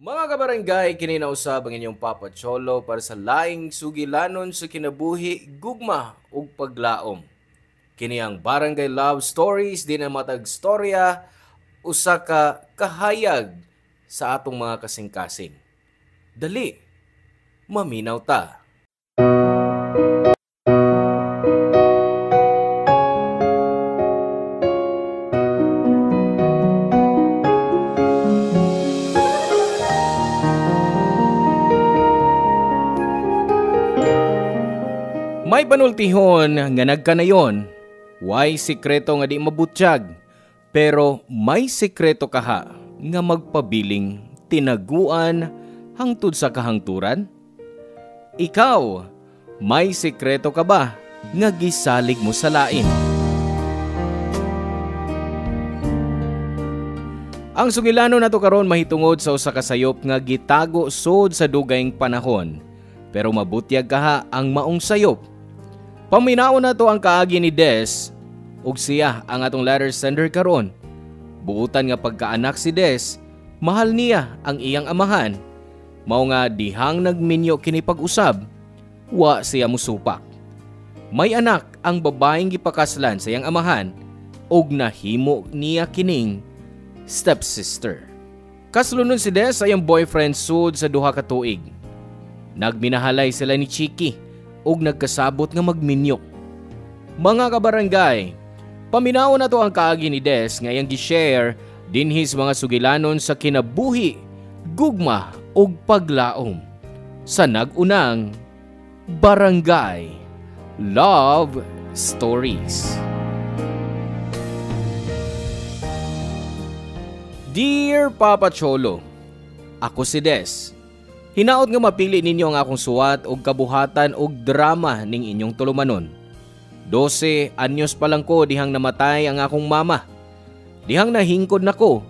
Mga kabarangay, kininausab ang inyong Papa Cholo para sa laing sugilanon sa kinabuhi, gugma ug paglaom. Kini ang Barangay Love Stories din ang matag storya usa ka kahayag sa atong mga kasing-kasing. Dali, maminaw ta. May panultihon nga nagkanayon, way sikreto nga di mabutyag, pero may sikreto kaha nga magpabiling tinaguan hangtod sa kahangturan? Ikaw, may sikreto ka ba nga gisalig mo sa lain? Ang sugilano nato karon mahitungod sa usa ka sayop nga gitago sod sa dugayng panahon, pero mabutyag kaha ang maong sayop. Paminaw na to ang kaagi ni Des ug siya ang atong letter sender karon. Buutan nga pagkaanak si Des, mahal niya ang iyang amahan. Mao nga dihang nagminyo kini pag-usab, wa siya musupak. May anak ang babaeng gipakaslan sa iyang amahan ug nahimo niya kining stepsister. Kaslunon si Des sa iyang boyfriend sud sa duha ka tuig. Nagminahalay sila ni Chiki ug nagkasabot nga magminyok. Mga kabarangay, paminaw na to ang kaagi ni Des nga iyang gi-share dinhi sa mga sugilanon sa kinabuhi, gugma ug paglaom sa nag-unang Barangay Love Stories. Dear Papa Cholo, ako si Des. Hinaot nga mapili ninyo ang akong suwat og kabuhatan og drama ning inyong tulumanon. 12 anyos pa lang ko dihang namatay ang akong mama. Dihang nahingkod nako.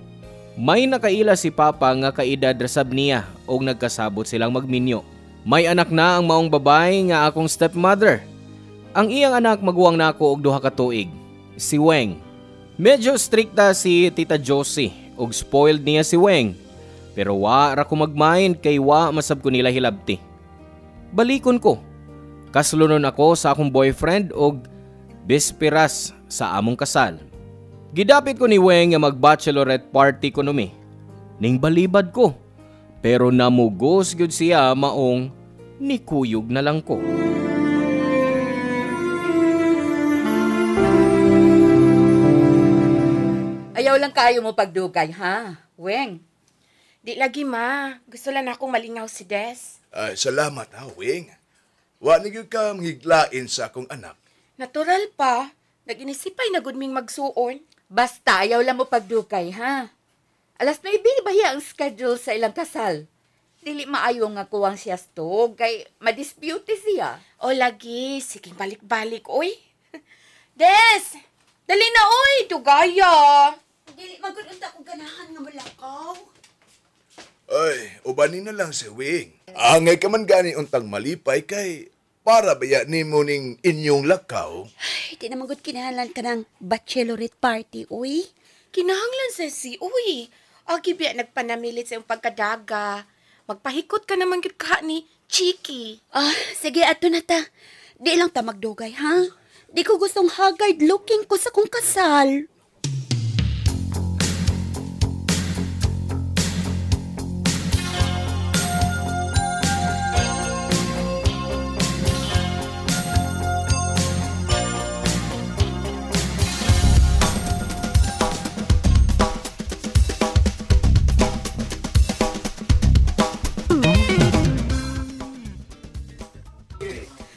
May nakaila si Papa nga kaedad rasab niya og nagkasabot silang magminyo. May anak na ang maong babae nga akong stepmother. Ang iyang anak maguwang nako og duha ka tuig, si Weng. Medyo strikta si Tita Josie og spoiled niya si Weng. Pero wa ra ko mag-mind kay wa masab ko nila hilabti. Balikon ko. Kaslunon ako sa akong boyfriend og bisperas sa among kasal. Gidapit ko ni Weng nga mag-bachelorette party kuno mi. Ning balibad ko. Pero namugos gyud siya maong nikuyog na lang ko. Ayaw lang kayo mo pagdugay, ha? Weng. Di lagi ma, gusto lang akong malingaw si Des. Ay, salamat ha, Wing. Wa nagyud ka mangiglain sa akong anak. Natural pa, nag-inisipay na gudming magsuon. Basta ayaw lang mo pagdugay, ha? Alas 9 bahiya ang schedule sa ilang kasal. Dili maayo nga kuwang siya stog, kay madispute siya. O lagi, sige balik-balik, oy. Des! Dali na, oy! Dugaya! Dili magudunta ko ganahan nga malakaw. Ay, ubanin na lang si Wing. Angay ka man gani untang malipay kay para baya ni mo ning inyong lakaw. Ay, di naman gud kinahanglan ka ng bachelorette party, uy. Kinahanglan sa si, uy. Agi biya nagpanamilit sa iyong pagkadaga. Magpahikot ka naman gid ka ni Chiki. Sige, ato na ta. Di lang ta magdugay, ha? Di ko gustong haggard looking ko sa kong kasal.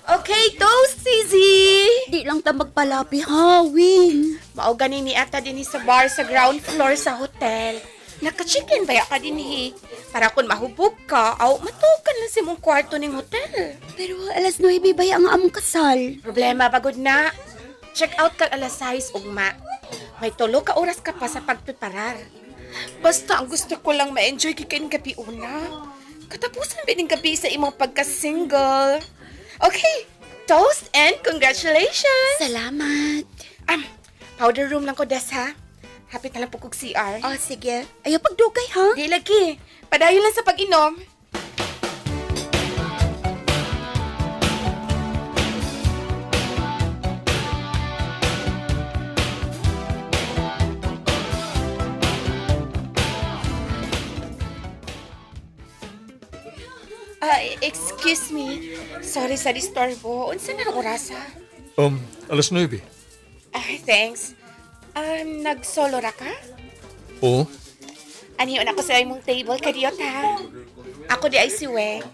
Okay, toast, Sisi! Di lang ta magpalapi, ha, Wing. Mao gani ni ata dinhi sa bar sa ground floor sa hotel. Naka-chicken baya ka dinhi. Para kung mahubog ka, aw matukan lang sa imong kwarto ning hotel. Pero alas 9 baya ang among kasal. Problema bagod na. Check out kag alas 6 ugma. May 3 ka oras ka pa sa pagpreparar. Basta ang gusto ko lang ma-enjoy kikain gabi una. Katapusan ba ning gabi sa imong pagka-single? Okay, toast and congratulations! Salamat. Powder room lang ko, Des, ha? Hapit na lang po kog CR. Ah, sige. Ayaw pagdugay, ha? Di lagi. Padayon lang sa pag-inom. Excuse me. Sorry sa disturbo. Unsa na ang orasa? Alas 9. Thanks. Nag-solo ra ka? Oo. Aniyon ako sa imong table kadiyot ha. Ako di ay si Weng.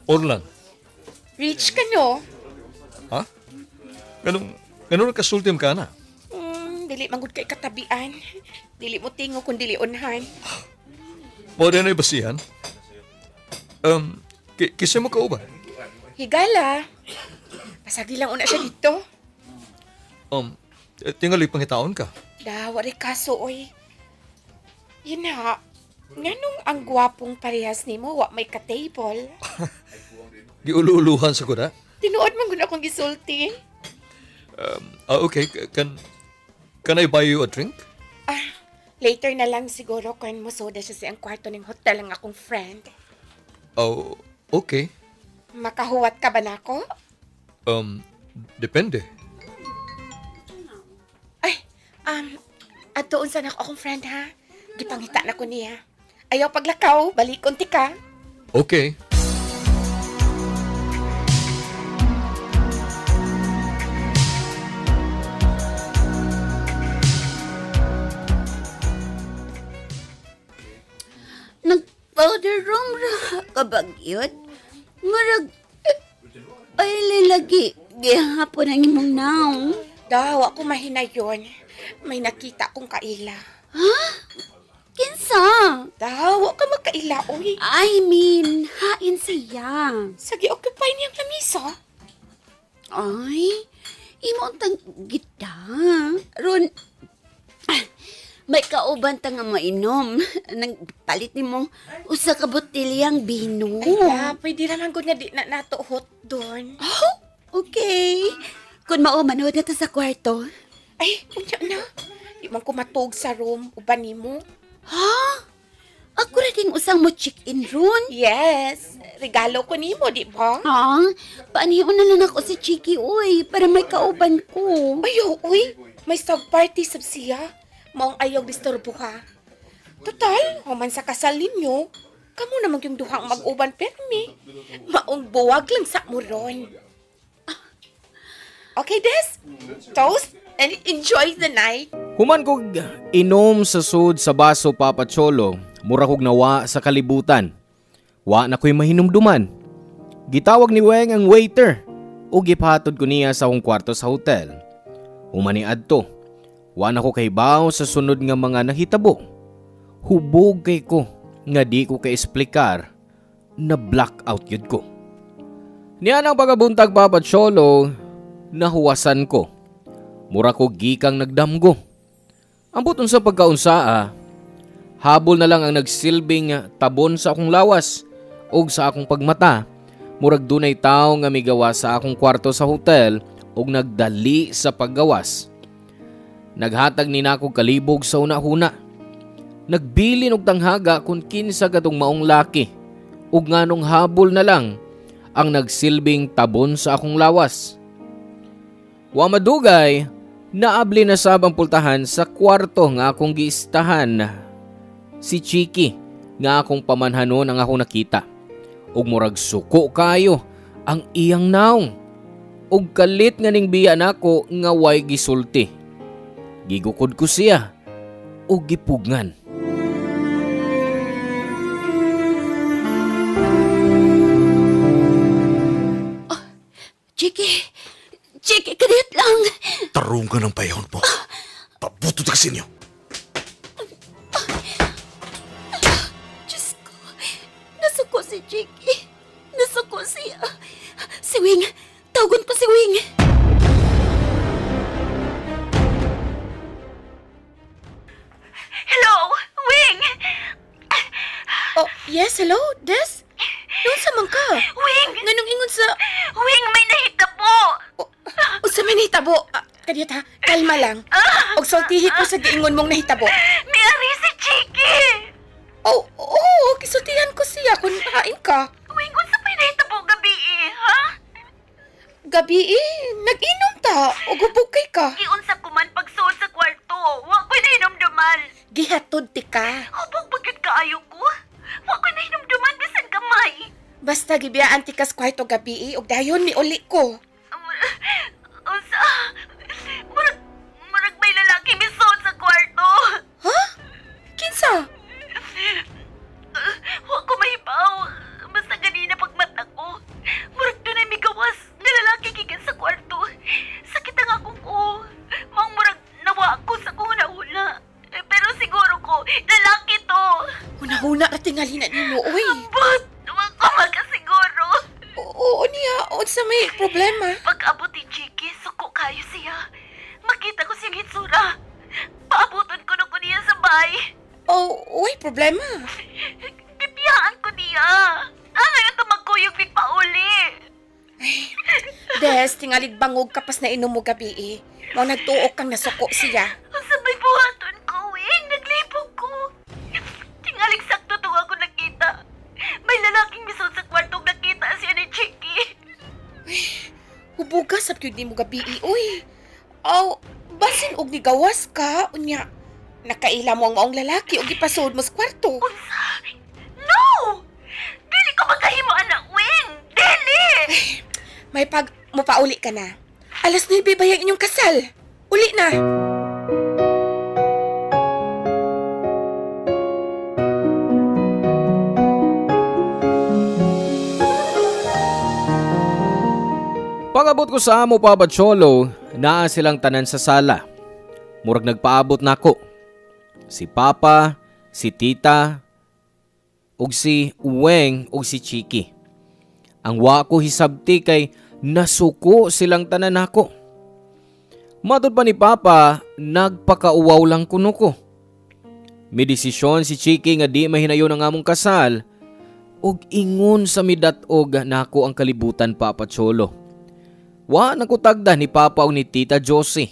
Orlan. Rich ka no? Ha? Ganun kasultim ka na? Dili manggod kay katabian. Dili mo tingo kung dili unhan. Mo din ay basihan? Kisa mo kauban? Higala. Pasagi lang una siya dito. Tingali pangitaon ka. Wari kaso oy. Yun na. Nganong ang gwapong parehas nimo wa may ka-table? Giululuhan sa kuda? Tinuod man gud akong gisulti. Okay. Can I buy you a drink? Later na lang siguro kung mosoda siya sa ang kwarto ng hotel ng akong friend. Oh, okay. Makahuwat ka ba nako? Depende. Atoon sa akong friend ha. Gipangita na ko niya. Ayaw paglakaw, balikon ti ka. Okay. Nag-powder room ra kabagyot. Murag ay lilagi. Gihapon ang imong naong. Daw, ako mahinayon. May nakita kong kaila. Ha? Kinsa? Daw, ka magkaila, oy. I mean, hain siya. Sagi occupy niyang lamisa. Ay, imo tang gita. Ron, may kauban ta nga mainom. Nang palit ni mong usa ka botilyang bino. Ay, pwede naman gud nga di na natuhot doon. Oh, okay. Kung mao manood na ta sa kwarto. Ay, unya na. Di man ko matug sa room, uban nimo. Ha? Ako na ding usang mo check-in ron. Yes, regalo ko nimo, di ba? Ha? Paaniyon na lang ako si Chiki, uy, para may kauban ko. Ayaw, uy. May sub-party sab siya. Maong ayaw disturbo ka. Total, human sa kasal ninyo, kamo naman yung duhang mag-uban permi. Maong buwag lang sa muron. Okay, Des? Toast and enjoy the night. Human kog inom sa sud sa baso Papa Cholo, mura kog nawa sa kalibutan. Wa na ko'y mahinumduman. Gitawag ni Weng ang waiter o giphatod ko niya sa akong kwarto sa hotel. Humani adto. Wa na ko kahibaw sa sunod nga mga nahitabo. Hubog kay ko nga di ko ka-esplikar na blackout yun ko. Niyan ang pagabuntag Papa Cholo, nahuwasan ko. Mura ko gikang nagdamgo. Ambuton sa pagkaunsaa, habol na lang ang nagsilbing tabon sa akong lawas og sa akong pagmata. Murag dunay tao nga migawa sa akong kwarto sa hotel og nagdali sa paggawas. Naghatag ni nako kalibog sa una-huna. Nagbilin og tanghaga kung kinsa kadtong maong laki ug nganong habol na lang ang nagsilbing tabon sa akong lawas. Wa madugay, naabli na sab ang pultahan sa kwarto nga akong giistahan. Si Chiki nga akong pamanhanon ang akong nakita. Ug murag suko kayo ang iyang naong. Ug kalit nga ning biya nako nga way gisulti. Gigukod ko siya ug gipugngan. Chiki, kadit lang. Tarong ka ng payahon mo. Pabuto ka sa inyo. Diyos ko, nasuko si Chiki. Nasuko siya. Si Wing, tawagon ko si Wing. Hello, Wing! Oh, yes, hello, Des? Doon sa man ka? Wing! Nganong ingon sa... Wing, may nahitabo! O sa may nahitabo? Kadiyot ha, kalma lang. Og sultihi ko sa giingon mong nahitabo. May ari si Chiki! Oo, kisultihan ko siya kung hain ka. Uwing, kung sa pinahitabo gabi ha? Gabi nag-inom ta o gubukay ka. Iunsa ko man pagsuot sa kwarto. Wa ko'y nahinumduman. Gihatod ti ka. Hubog bagid kaayo ko. Wa ko'y nahinumduman bisan kamay. Basta gibiyaan ti kas kwarto gabi og dayon ni uli ko. Unsa? Murag may lalaki misuot sa kwarto. Ha? Kinsa? Wa ko mahibaw. Basta ganina pagmata ko. Murag doon ay may gawas na lalaki gikan sa kwarto. Sakit ang akong ko. Mang murag nawa ako sa kong una-una. Pero siguro ko, lalaki to. Huna-huna na tingali na nimo, uy. But, wa ko makasiguro. Oo niya, sa may problema. Pag-abot ni Chiki, suko kayo siya. Makita ko siyang hitsura. Paabuton ko na ko niya sa bahay. Uy, problema. Bibiyaan ko niya. Ngayon tumagkuyog big pauli. Des, tingalig bangog kapas na inom mo gabi Mau nagtuok kang nasuko siya. Sabay buhaton ko, naglipog ko. Tingalig sakto to ako nakita. May lalaking misod sa kwartong nakita siya ni Chiki. Hubuga sab gyud nimo gabi uy. Basin og ni gawas ka unya. Nakaila mo ang maong lalaki og ipasud mo sa kwarto. Unsa? No! Dili ko magkahimo anak, Wing! Dili! May mupauli ka na. Alas 9 ba yung inyong kasal? Uli na. Pag-abot ko sa amo Papa Cholo, naa silang tanan sa sala. Murag nagpaabot nako. Si Papa, si Tita, ug si Uweng ug si Chiki. Ang wa ko hisabti kay nasuko silang tanan nako. Matod pa ni Papa, nagpakauwaw lang kuno ko. May desisyon si Chiki nga di mahinayon ang among kasal ug ingon sa midat-og nako ang kalibutan Papa Cholo. Wa nakutagda ni Papa ug ni Tita Josie.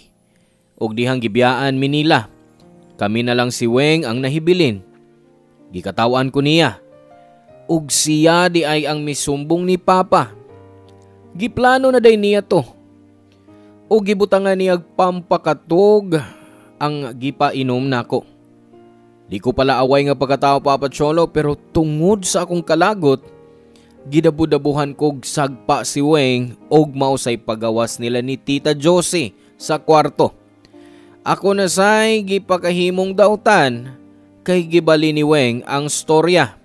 Ug dihang gibiyaan mi nila. Kami na lang si Weng ang nahibilin. Gikatawan ko niya. Ug siya di ay ang misumbong ni Papa. Giplano na day niya to. Ug gibutangan niya pampakatog ang gipainom nako. Di ko pala away nga pagkatao Papa Cholo pero tungod sa akong kalagot, gidabu-dabuhan kog sagpa si Weng og mausay pagawas nila ni Tita Josie sa kwarto. Ako na say gipakahimong dautan kay gibali ni Weng ang storya.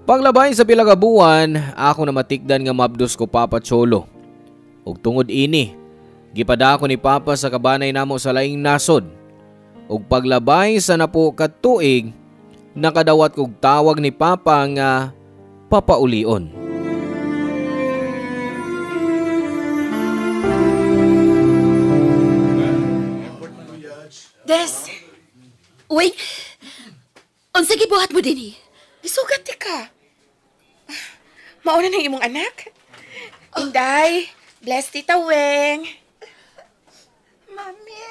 Paglabay sa pila ka buwan, ako na matikdan nga mabdos ko Papa Cholo. Ug tungod ini, gipadako ni Papa sa kabanay namo sa laing nasod. Ug paglabay sa napo ka tuig, nakadawat kog tawag ni Papa nga papaulion. Des, Wing, unsa gibuhat mo din isugat ti ka. Mauna ng imong anak. Inday, bless Tita Weng. Mami.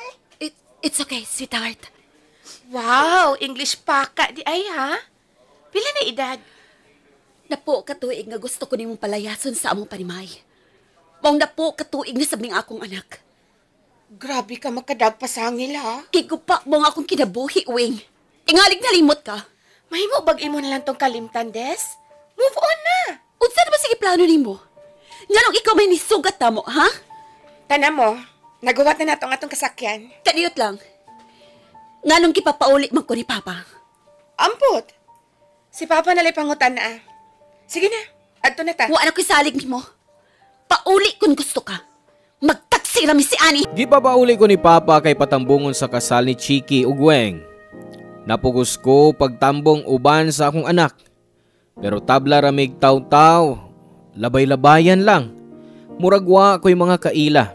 It's okay, sweetheart. Wow, English pa ka di ay ha? Pila na edad? Napo katuig nga gusto ko nimong palayason sa among panimay. Maong napo katuig na sabing akong anak. Grabe ka makadagpasangil ha? Kigupa mo nga akong kinabuhi, Wing. Tingalig na limot ka. Mahimo bag imo na lang tong kalimtan, Des? Move on na. Unsa na ba sige plano nimo? Nganong ikaw may nisugat na mo, ha? Tana mo, nagawa na nato atong kasakyan. Kaniyot lang. Nganong kipapauli man ko ni Papa? Ampot. Si Papa nalay pangutan na. Sige na, adto na ta. Wa na ko'y salig mo. Pauli kung gusto ka. Magtaksi rami si Ani. Gipapauli ko ni Papa kay patambungon sa kasal ni Chiki ug Weng. Napugos ko pagtambong uban sa akong anak. Pero tabla ramig taw-taw, labay-labayan lang. Muragwa ko'y mga kaila.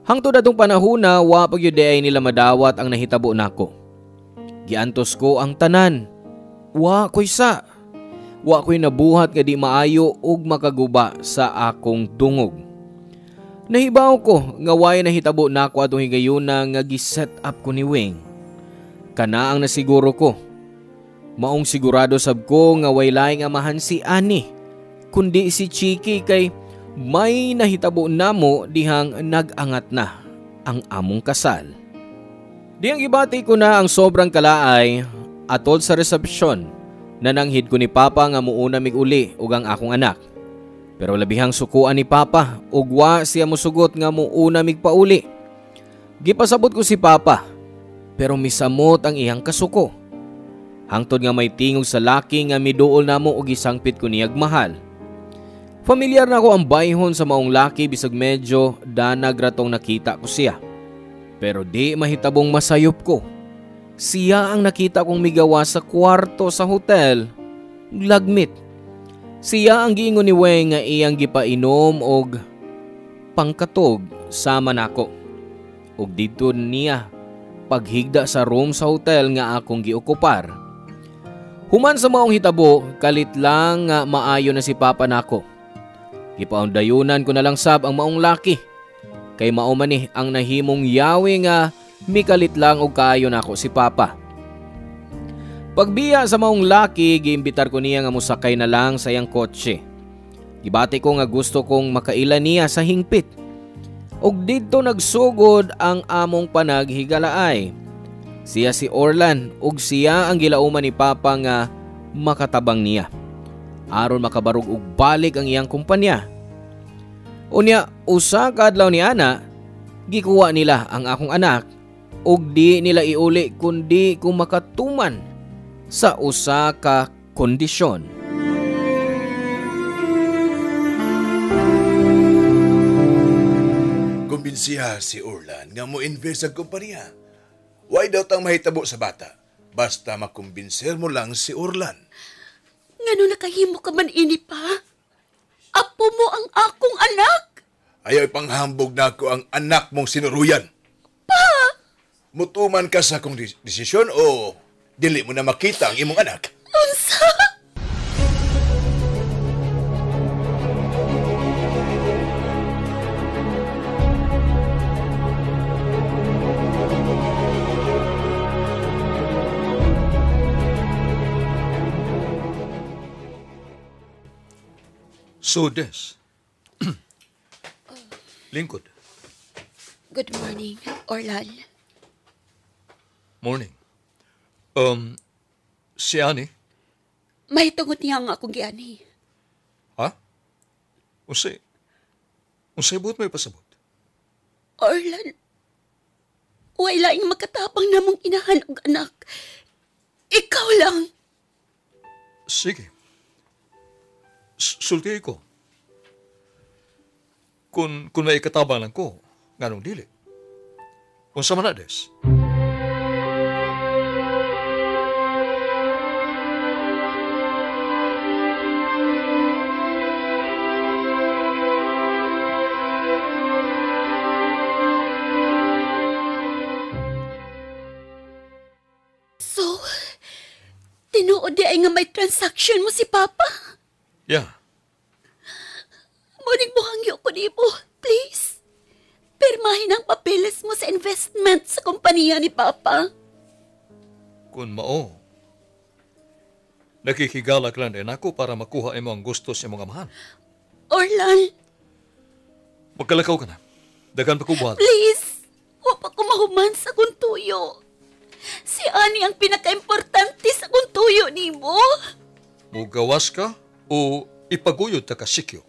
Hangtod atong panahuna, wa pagyud ay nila madawat ang nahitabo nako. Giantos ko ang tanan. Wa ko'y sa. Wa ko'y nabuhat nga di maayo ug makaguba sa akong dungog. Nahibaw ko nga way nahitabo nako atong higayuna nga gi-set up ko ni Wing. Kana ang nasiguro ko. Maong sigurado sab ko nga way laing amahan si Ani, kundi si Chiki kay may nahitabo namo dihang nag-angat na ang among kasal. Dihang ibati ko na ang sobrang kalaay atol sa resepsyon na nanghid ko ni Papa nga muuna mig uli ug ang akong anak. Pero labihang sukuan ni Papa ug wa siya mosugot nga muuna mig pauli. Gipasabot ko si Papa pero misamot ang iyang kasuko. Hangtod nga may tingog sa laki nga miduol namo og isangpit ko niyag mahal. Familiar na ko ang bayhon sa maong laki bisag medyo danag ratong nakita ko siya. Pero di mahitabong masayop ko. Siya ang nakita kong migawa sa kwarto sa hotel. Lagmit. Siya ang giingon ni Weng nga iyang gipainom og pangkatog sama nako. Og dito niya paghigda sa room sa hotel nga akong giokupar. Human sa maong hitabo, kalit lang nga maayo na si Papa nako. Gipaundayunan ko na lang sab ang maong laki. Kay mao man ni ang nahimong yawi nga mikalit lang og kaayo nako si Papa. Pagbiya sa maong laki, giimbitar ko niya nga musakay na lang sa iyang kotse. Gibati ko nga gusto kong makaila niya sa hingpit. Og didto nagsugod ang among panaghigalaay. Siya si Orlan ug siya ang gilauman ni Papa nga makatabang niya. Aron makabarog og balik ang iyang kumpanya. Unya, usa ka adlaw ni ana, gikuha nila ang akong anak ug di nila iuli kundi kung makatuman sa usa ka kondisyon. Kumbinsiya si Orlan nga mo invest sa kompanya. Why daw tang mahitabo sa bata? Basta makumbinser mo lang si Orlan. Ngano nakahimo ka man ini pa? Apo mo ang akong anak. Ayaw ipanghambog na ako ang anak mong sinuruyan. Pa! Mutuman ka sa akong desisyon o dili mo na makita ang imong anak? Unsa? So, Des. Lingkod. Good morning, Orlan. Morning. Si Ani? May tungod niya ang akong giani. Ha? Unsay buot may pasabot? Orlan, wala yung makatapang namong inahan og anak. Ikaw lang. Sige. Sulti ko. Kung may katabang lang ko, nganong dili. Unsa man na, Des? So, tinuod di ay nga may transaction mo si Papa? Yeah. Muning buhangyo ko nibo, please. Pirmahin ang papeles mo sa investment sa kompanya ni Papa. Kung mao, nakikigalak lang din ako para makuha imo ang gusto sa imong amahan. Orlan, Magkalakaw ka na. Dagan pa ko buhat. please. Wa pa ko mahuman sa kong tuyo. Si Ani ang pinaka-importante sa kong tuyo nimo. Mugawas ka o ipaguyod ta ka sikyo.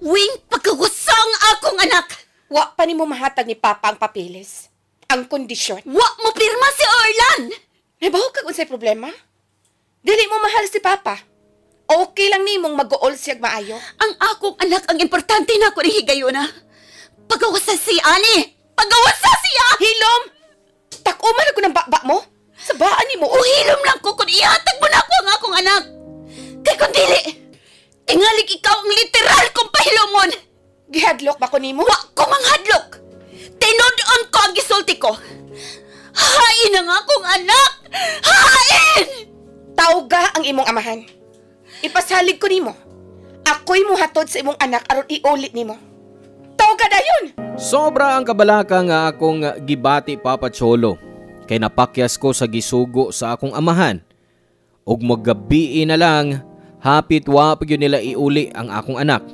Wing pagkagusang akong anak. Wa pa ni mo mahatag ni Papa ang papeles. Ang kondisyon. Wa mo pirma si Orlan. Nabaho ka kung sa'y problema? Dili mo mahal si Papa. Okay lang ni mong mag-uol siyag maayo. Ang akong anak ang importante na ako ni Higayuna. Pagawasa si Ani. Pagawasa siya. Hilom! Tak-uman ako ng baba mo. Sa gibaan nimo. Uhilom lang ko kung ihatag mo na ako ang akong anak. Kay kung dili, tingalig ikaw ang literal kong pahilomon. Gihadlok ba ko nimo? Wa ko manghadlok. Tinod-on ko ang gisulti ko. Hain ang akong anak! Hain! Tawga ang imong amahan. Ipasalig ko nimo. Ako'y muhatod sa imong anak aron iulit nimo. Tawga dayon! Sobra ang kabalaka nga akong gibati, Papa Cholo. Kay napakyas ko sa gisugo sa akong amahan. Og magabi na lang, hapit wa pa gyud nila iuli ang akong anak.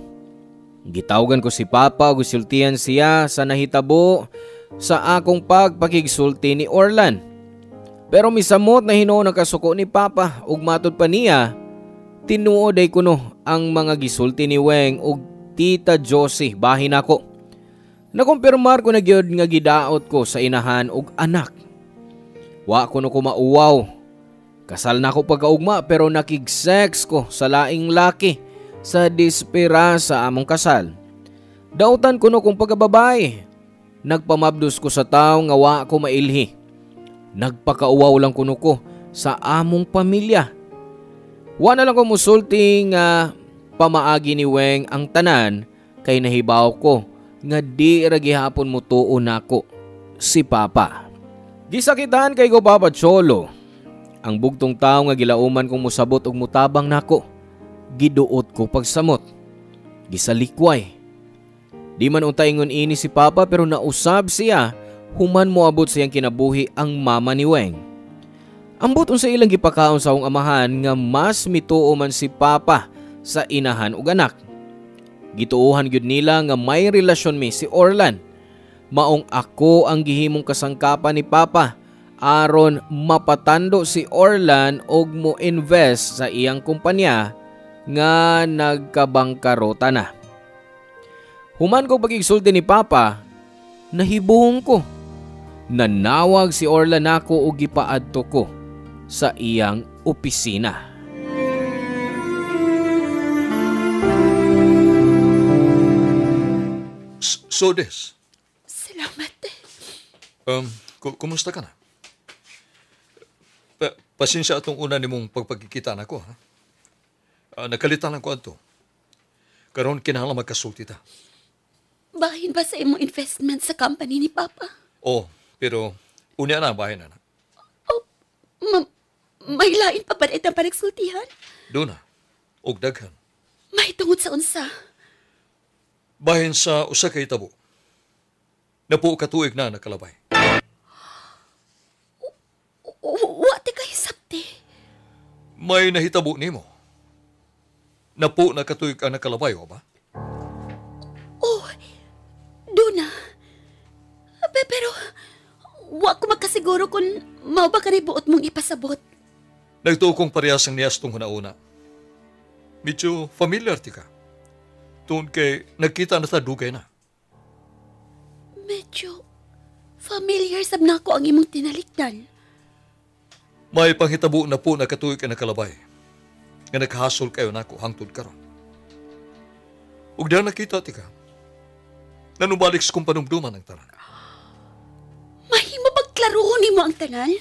Gitawgan ko si Papa ug gisultihan siya sa nahitabo sa akong pagpakigsulti ni Orlan. Pero misamot na hinuon ang kasuko ni Papa ug matud pa niya, tinuoday kuno ang mga gisulti ni Weng ug Tita Josie bahin ako. Nakumpirmar ko na gyud nga gidaot ko sa inahan ug anak. Wa ko no kumauwaw. Kasal na ako pagkaugma pero nakig-sex ko sa laing laki sa dispira sa among kasal. Dautan ko no kung pagkababae. Nagpamabdos ko sa tao nga wa ko mailhi. Nagpakauwaw lang kuno ko sa among pamilya. Wa na lang ko musulti nga pamaagi ni Weng ang tanan kay nahibaw ko nga di ra gihapon mo tuo nako si Papa. Gisakitan kay ko, Papa Cholo. Ang bugtong tao nga gilauman kong musabot og mutabang nako. Giduot ko pagsamot. Gisalikway. Di man unta ingon ini si Papa pero nausab siya human moabot siyang kinabuhi ang mama ni Weng. Ambot unsa ilang gipakaon sa akong amahan nga mas mituo man si Papa sa inahan ug anak. Gituohan gyud nila nga may relasyon mi si Orlan. Maong ako ang gihimong kasangkapan ni Papa aron mapatando si Orlan og mo invest sa iyang kumpanya nga nagkabangkarota na. Human ko pagigsulti ni Papa, nahibuhong ko. Nanawag si Orlan nako og gipaadto ko sa iyang opisina. So Des, Salamat. kumusta ka na? Pasensya atong una nimong pagpagkikita nako, ha? Nakalitan lang ko ato. Karon kinahanglan magkasulti ta. Bahin ba sa imong investment sa company ni Papa? Oh, pero unya na bahay na. May lain pa ba itang panagsultihan? Doon na, og daghan. May tungod sa unsa. Bahin sa usa ka hitabo. Napuo ka tuig na nakalabay. Wate kayo sabti. May nahitabo nimo. Napuo na katuig ang nakalabay, o ba? Oh, doon na. Pero, wa ko magkasiguro kung mao ba ka buot mong ipasabot. Nagtuo kong parehas ang niyastong hunauna. Medyo familiar ti ka. Tuon kay nagkita na ta dugay na. Medyo familiar sab na ako ang imong tinalikdan. May panghitabo na po na katuig ang nakalabay. Nga naghasol kayo nako hangtod karon. Ug dahil nakita ti ka, nanubalik sa kong panumduman ang tanan. Mahimo pagklaroon nimo ang tanan?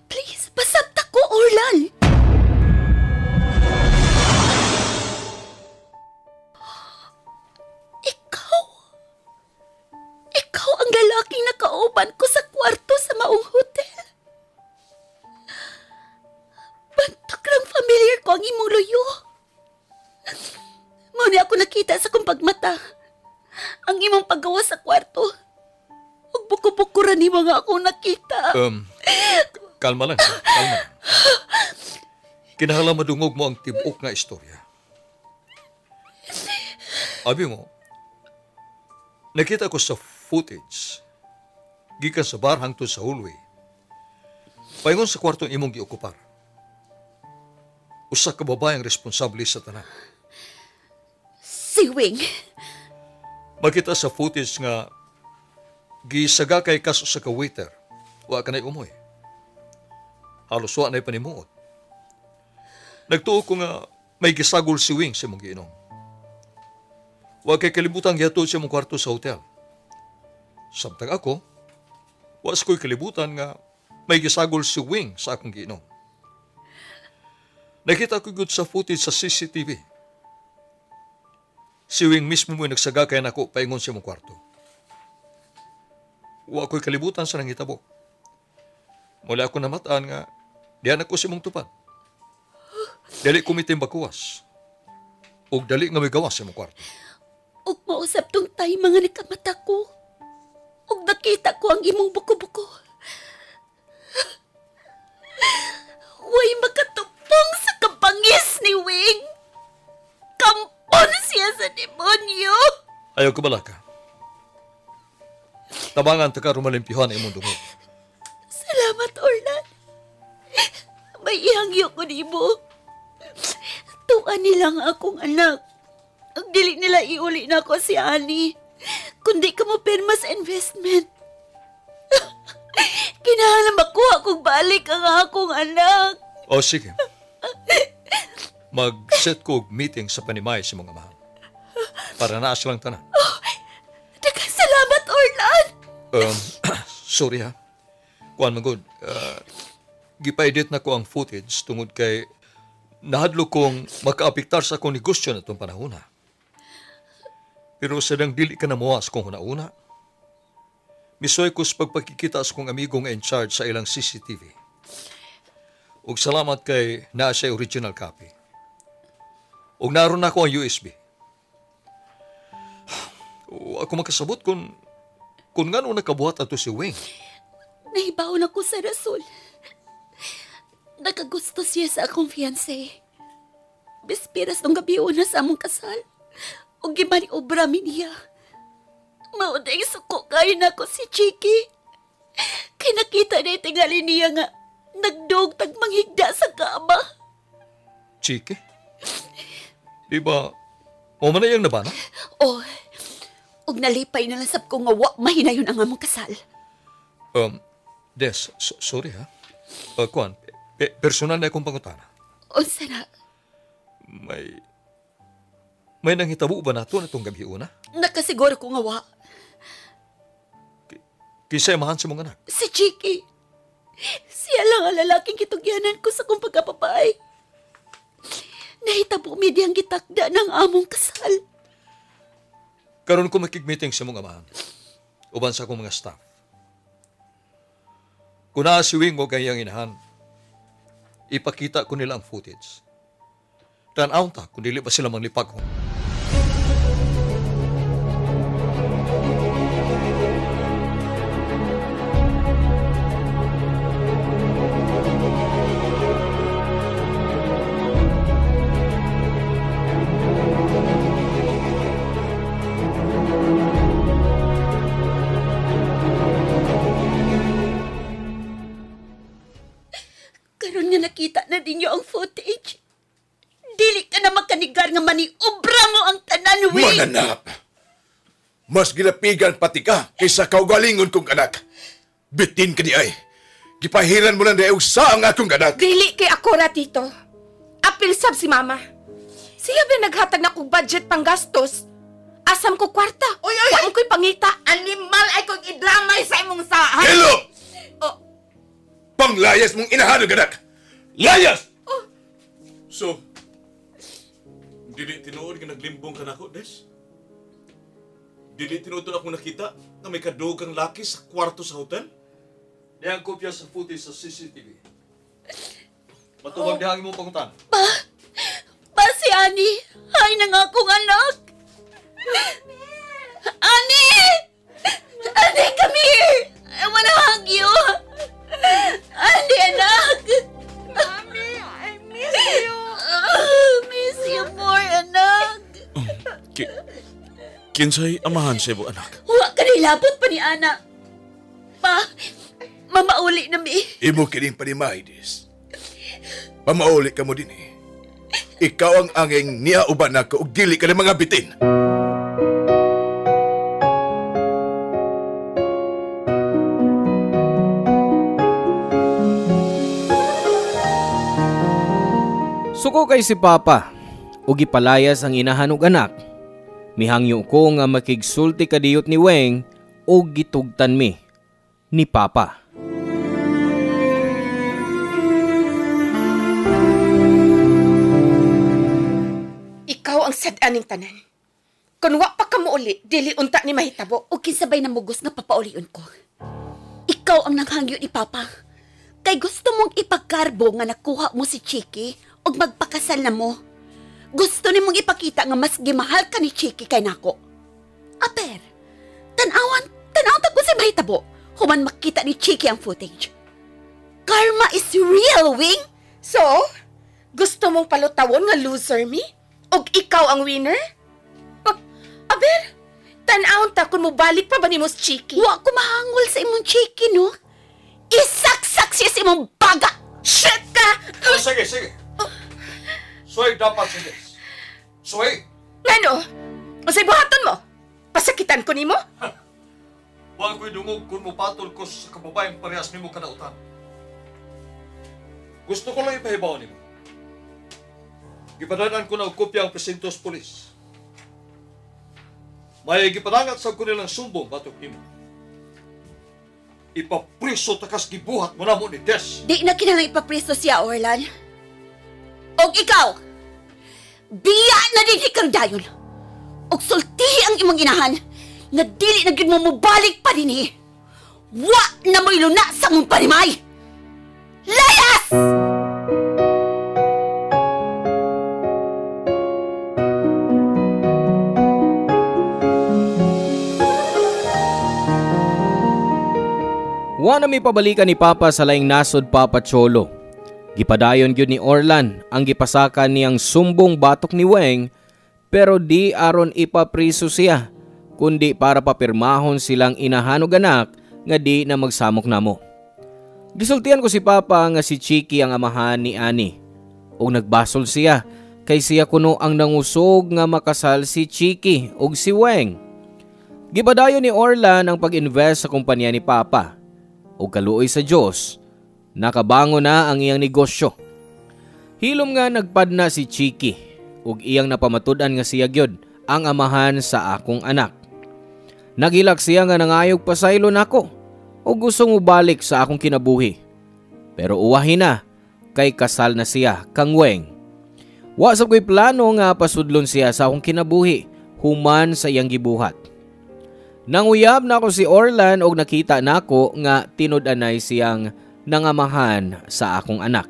Please, pasabta ko, Orlan. Ikaw ang lalaking nakauban ko sa kwarto sa maong hotel. Bantok lang familiar ko ang imong luyo. Muna ako nakita sa kong pagmata. Ang imong paggawa sa kwarto. Ug buko-bukuran ni mga akong nakita. Kalma lang, kalma. Kinahanglan madungog mo ang tibok nga istorya. Abi mo, nakita ko sa footage, gikan sa bar hangtod sa hallway. Paingon sa kwartong imong giokupar. Usa ka babaeng responsable sa tanan. Si Wing. Makita sa footage nga gisaga kay kaso sa ka-waiter. Wa ka na'y umoy. Halos wa na'y panimuot. Nagtuo ko nga may gisagol si Wing sa mong giinom. Wa kay kalibutan gihatod sa mong kwarto sa hotel. Samtang ako, was ko'y kalibutan nga may gisagol si Wing sa akong giinom. Nakita ko gud sa footage sa CCTV. Si Wing mismo mo'y nagsagakay na ako paingon sa mong kwarto. Wa ko'y kalibutan sa nangitabo. Mula ako namataan nga, diyan ako si mong tupad. Dali kumitim bakuwas. Ug dali nga may gawas sa mong kwarto. Ug mausap tong tay mga nakamata ko. Ug nakita ko ang imong buko-buko. Huwag makatupong sa kabangis ni Wing. Kampon siya sa demonyo. Ayaw ko balaka. Tabangan ta ka rumalimpihan ang imong dungog. Salamat, Orlan. May ihangyo ko nimo. Tuan nilang akong anak. Ang dili nila iuli na ako si Annie. Kundi ka mo pirma sa investment. Kinahanglan makuha kong balik ang akong anak. O sige. Mag-set ko og meeting sa panimay sa mga mahal. Para naa silang tanan. Daghang salamat, Orlan. Sorry ha. Kuan magod. Gipa-edit na ko ang footage tungod kay nahadlo kong makaapektar sa akong negosyo na itong panahon. Pero sadang dili ka na muwas kung una-una. Misoy ko sa pagpakikita sa kong amigo nga in charge sa ilang CCTV. Ug salamat kay naa siya original copy. Ug naroon na ako ang USB. Ako makasabot kung ngano nakabuhat ato si Wing. Nahibaw na ko sa rason. Nakagusto siya sa akong fiancé. Bispiras nung gabi una sa among kasal. O gimani obra mi niya. Maudeng suko kayo na ko si Chiki. Kay nakita na tingali niya nga nagdog tagmanghigda sa kama. Chiki? Di ba, o man na yung nabana? O, ug nalipay na lang sab ko nga wa mahinayon ang among kasal. Des, sorry ha. Kuan, personal na akong pangutana. Unsa na? May nanghitabo ba nato na itong gabi una? Nakasiguro ko nga wa. Kisay mahan sa mga anak? Si Chiki. Siya lang ang lalaking kitugyanan ko sa kong pagkapapay. Nahitabo mi diyang gitakda ng among kasal. Karon ko makikmeeting sa mga amahan. Uban sa akong mga staff. Kung naa si Wing o kayang inahan, ipakita ko nila ang footage. Tanaw ta kung dili ba sila manglipag ko. Karon nga nakita na ninyo ang footage. Dili ka na makanigar nga maniobra mo ang tanan, Wing! Mananap! Mas ginapigan pati ka kaysa kaugalingon kong anak. Bitin ka di ay. Gipahiran mo lang na usa ang akong anak. Dili kay ako ra dito. Apil sab si mama. Siya ba naghatag na kong budget pang gastos? Asam ko kwarta. Uy! Waan ko'y pangita. Animal ay kong idramay sa imong sahan. Hello! Oh. Panglayas mong inahanong anak! Layas! So, dili tinuod nga naglimbong ka na ako, Des? Dili tinuod ako nakita na may kadugang laki sa kwarto sa hotel? Diyan kopya sa footage sa CCTV. Matuwag dihang mo pangutan. Pa si Annie! Ay nang akong anak! Annie! Annie, come here! I wanna hug you! Annie, anak! Mami, I miss you. Miss you more, anak! Kinsay amahan sa ibo, anak? Huwag ka nilabot pa ni Ana. Pa, mamauli na mi. Imo kining panimay, Des. Pamauli ka mo din eh. Ikaw ang angeng niauban na ko ug dili ka ng mga bitin. Suko kay si Papa, ug gipalayas ang inahan ug anak. Mihangyo ko nga makigsulti kadiyot ni Weng o gitugtan mi ni Papa. ikaw ang sad-aning tanan. Kung wa pa ka mo uli, dili unta ni mahitabo. O kinsabay na mugos nga papaulion ko. Ikaw ang nanghangyo ni Papa. Kay gusto mong ipagkarbo nga nakuha mo si Chiki o magpakasal na mo. Gusto ni mong ipakita nga mas gimahal ka ni Chiki kay nako. Aper, tanawan ko si mahitabo. Human makita ni Chiki ang footage. Karma is real, Wing! So, gusto mong palutawon nga loser me? Og ikaw ang winner? Aber, tanawon ta kung mo balik pa ba ni mo si Chiki? Wa ko mahangol sa imong Chiki, no? Isaksak siya sa imong baga! Shit ka! Sige. Soy, dapat sige. Soy! Ngano? O sa'y buhaton mo? Pasakitan ko ni mo? Huwag ko'y dungog kung mupatol ko sa kababayang parehas ni mo kanautan. Gusto ko lang ipahibaw ni mo. Gipadanan ko na og kopya ang presintos polis. May gipadangat sa ko nilang sumbong batok ni mo. Ipapriso takas gibuhat mo na mo ni Des. Di na kinahanglan ipapreso siya, Orlan. Og ikaw, biya na din kang dayon. Og sultihi ang imong inahan, nga dili na gyud mo mubalik pa dinhi. Wa na mo'y luna sa mong panimay. Layas! Wa na may pabalikan ni Papa sa laing nasod Papa Cholo. Gipadayon gyud ni Orlan ang gipasakan niyang sumbong batok ni Weng, pero di aron ipapriso siya, kundi para papirmahon silang inahan ug anak nga di na magsamok namo. Gisultihan ko si Papa nga si Chiki ang amahan ni Ani, ug nagbasol siya kay siya kuno ang nangusog nga makasal si Chiki ug si Weng. Gipadayon ni Orlan ang pag-invest sa kumpanya ni Papa. O kaluoy sa Diyos, nakabango na ang iyang negosyo. Hilom nga nagpad na si Chiki, ug iyang napamatud-an nga siya gyud ang amahan sa akong anak. Nagilak siya nga nangayog pasaylo nako, ug gusto mo balik sa akong kinabuhi. Pero uwahin na, kay kasal na siya kang Weng. Wa sab ko'y plano nga pasudlon siya sa akong kinabuhi, human sa iyang gibuhat. Nanguyab na ako si Orlan og nakita nako nga tinud-anay siyang nangamahan sa akong anak.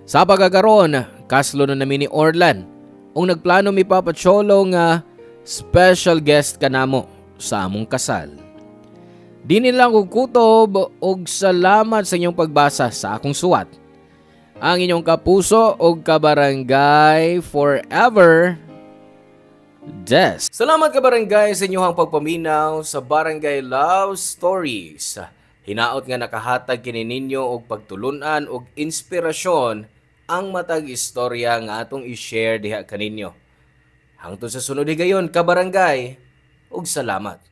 Sa pagkakaroon, kaslo na namin ni Orlan og nagplano mi Papa Cholo nga special guest kanamo sa among kasal. Di nilang og kutob og salamat sa inyong pagbasa sa akong suwat. Ang inyong kapuso og kabarangay forever, Des. Salamat ka barangay sa inyong pagpaminaw sa Barangay Love Stories. Hinaot nga nakahatag kini ninyo og pagtulunan og inspirasyon ang matag istorya nga atong i-share diha kaninyo. Hangtod sa sunod higayon ka barangay, og salamat.